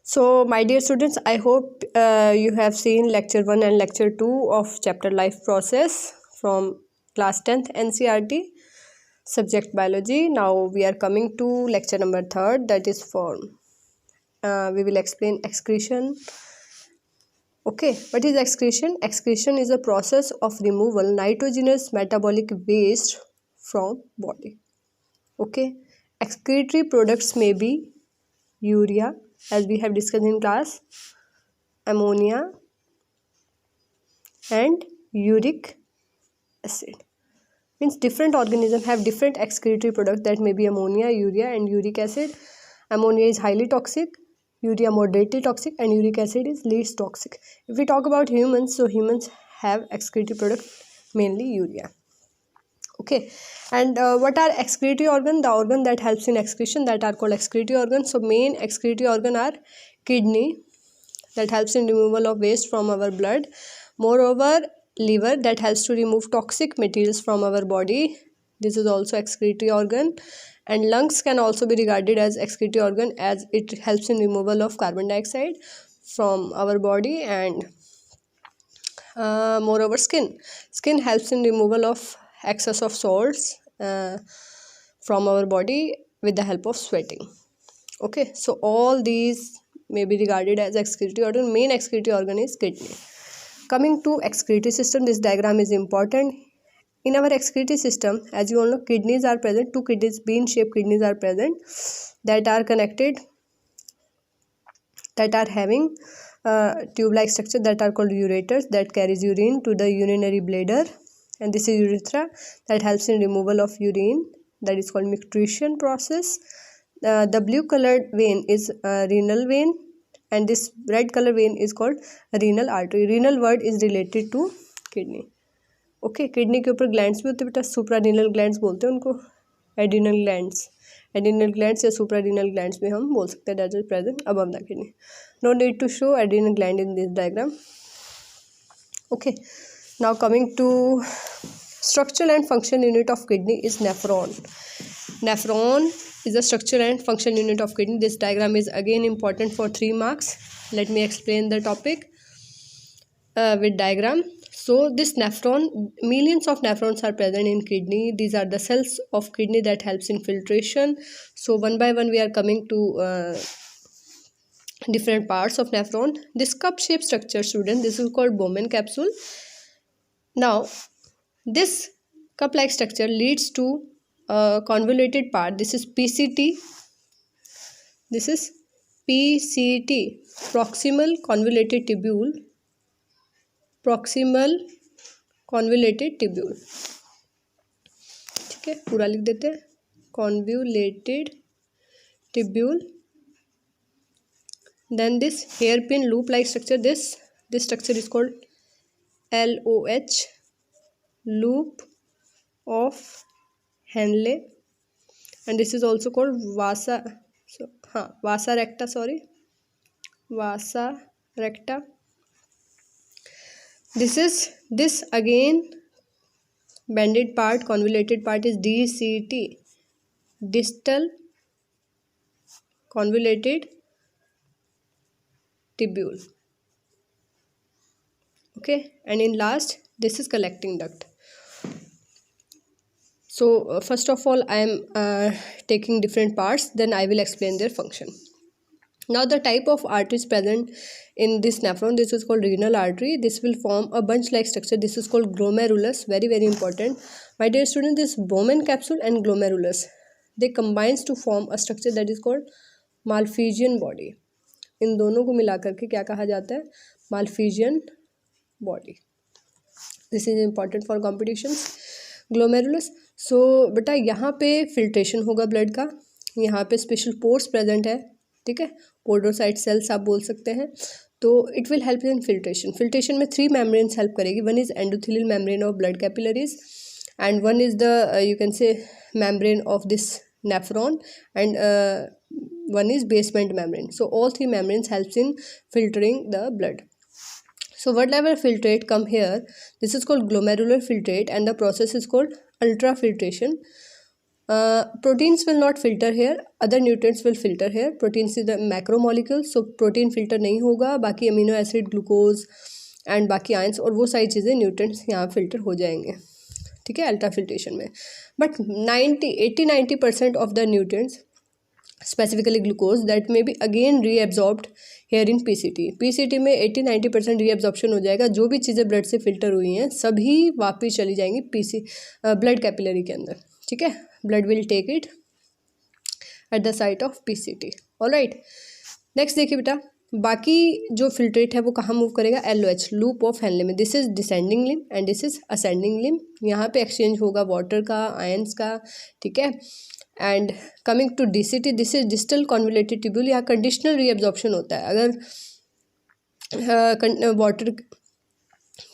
So, my dear students, I hope you have seen lecture 1 and lecture 2 of chapter life process from class 10th NCERT subject biology. Now we are coming to lecture number 3rd, that is form. We will explain excretion. Okay, what is excretion? Excretion is a process of removal nitrogenous metabolic waste from body. Okay, excretory products may be urea, as we have discussed in class, ammonia and uric acid. Means different organisms have different excretory products that may be ammonia, urea and uric acid. Ammonia is highly toxic, urea moderately toxic and uric acid is least toxic. If we talk about humans, so humans have excretory products, mainly urea. Okay, and what are excretory organ? The organ that helps in excretion, that are called excretory organs. So main excretory organ are kidney, that helps in removal of waste from our blood. Moreover, liver, that helps to remove toxic materials from our body. This is also excretory organ. And lungs can also be regarded as excretory organ, as it helps in removal of carbon dioxide from our body. And moreover, skin helps in removal of excess of salts from our body with the help of sweating. Okay, so all these may be regarded as excretory organ. Main excretory organ is kidney. Coming to excretory system, this diagram is important. In our excretory system, as you all know, kidneys are present. Two kidneys, bean-shaped kidneys are present, that are connected, that are having tube-like structure, that are called ureters, that carries urine to the urinary bladder. And this is urethra, that helps in removal of urine, that is called micturition process. The blue colored vein is renal vein, and this red color vein is called renal artery. Renal word is related to kidney. Okay, kidney के ऊपर glands भी होते हैं बेटा, suprarenal glands बोलते हैं उनको, adrenal glands या सुप्रारीनल ग्लैंड्स भी हम बोल सकते हैं, that is present above the kidney. No need to show adrenal gland in this diagram. Okay, now coming to structural and function unit of kidney is nephron. Nephron is the structural and function unit of kidney. This diagram is again important for 3 marks. Let me explain the topic with diagram. So this nephron, millions of nephrons are present in kidney. These are the cells of kidney that helps in filtration. So one by one we are coming to different parts of nephron. This cup shaped structure, student, this is called Bowman capsule. Now this cup like structure leads to a convoluted part. This is PCT. This is PCT, proximal convoluted tubule. Proximal convoluted tubule. ठीक है, पूरा लिख देते हैं, convoluted tubule. Then this hairpin loop like structure, this structure is called LOH, loop of Henle, and this is also called vasa recta, vasa recta. This again banded part, convoluted part is DCT, distal convoluted tubule. Okay, and in last, this is collecting duct. So first of all I am taking different parts, then I will explain their function. Now the type of arteries present in this nephron, this is called renal artery. This will form a bunch like structure. This is called glomerulus. Very very important, my dear student. This Bowman capsule and glomerulus, they combines to form a structure that is called Malpighian body. इन दोनों को मिला करके क्या कहा जाता है? Malpighian body. This is important for competitions. Glomerulus. So बेटा यहाँ पे फिल्ट्रेशन होगा ब्लड का, यहाँ पे स्पेशल पोर्स प्रेजेंट है, ठीक है, पोडोसाइट सेल्स आप बोल सकते हैं. तो it will help in filtration में 3 मेम्ब्रेन्स हेल्प करेगी. One is endothelial membrane of blood capillaries, and one is the you can say membrane of this nephron, and one is basement membrane. So all 3 membranes helps in filtering the blood. So whatever filtrate come here, this is called glomerular filtrate, and the process is called ultrafiltration. Proteins will not filter here, other nutrients will filter here. Proteins is the macromolecule, so protein filter नहीं होगा, बाकी amino acid, glucose and बाकी ions और वो सारी चीज़ें nutrients यहाँ filter हो जाएंगे. ठीक है, अल्ट्रा फिल्ट्रेशन में. But 80-90% of the nutrients, specifically glucose, that may be again reabsorbed here in PCT. PCT में 80-90% रीएब्जॉर्प्शन हो जाएगा. जो भी चीज़ें ब्लड से फिल्टर हुई हैं सभी वापस चली जाएंगी ब्लड कैपिलरी के अंदर. ठीक है, blood will take it at the site of PCT. Alright, next देखिए बेटा, बाकी जो फिल्ट्रेट है वो कहाँ मूव करेगा? LOH, लूप ऑफ हेनले में. This is descending limb and this is ascending लिम. यहाँ पे एक्सचेंज होगा वाटर का, आयंस का. ठीक है, and coming to DCT, this is distal convoluted tubule. यहाँ कंडीशनल रीअब्जॉर्प्शन होता है. अगर वाटर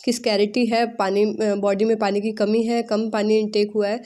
की स्कैरिटी है, पानी बॉडी में पानी की कमी है, कम पानी इनटेक हुआ है,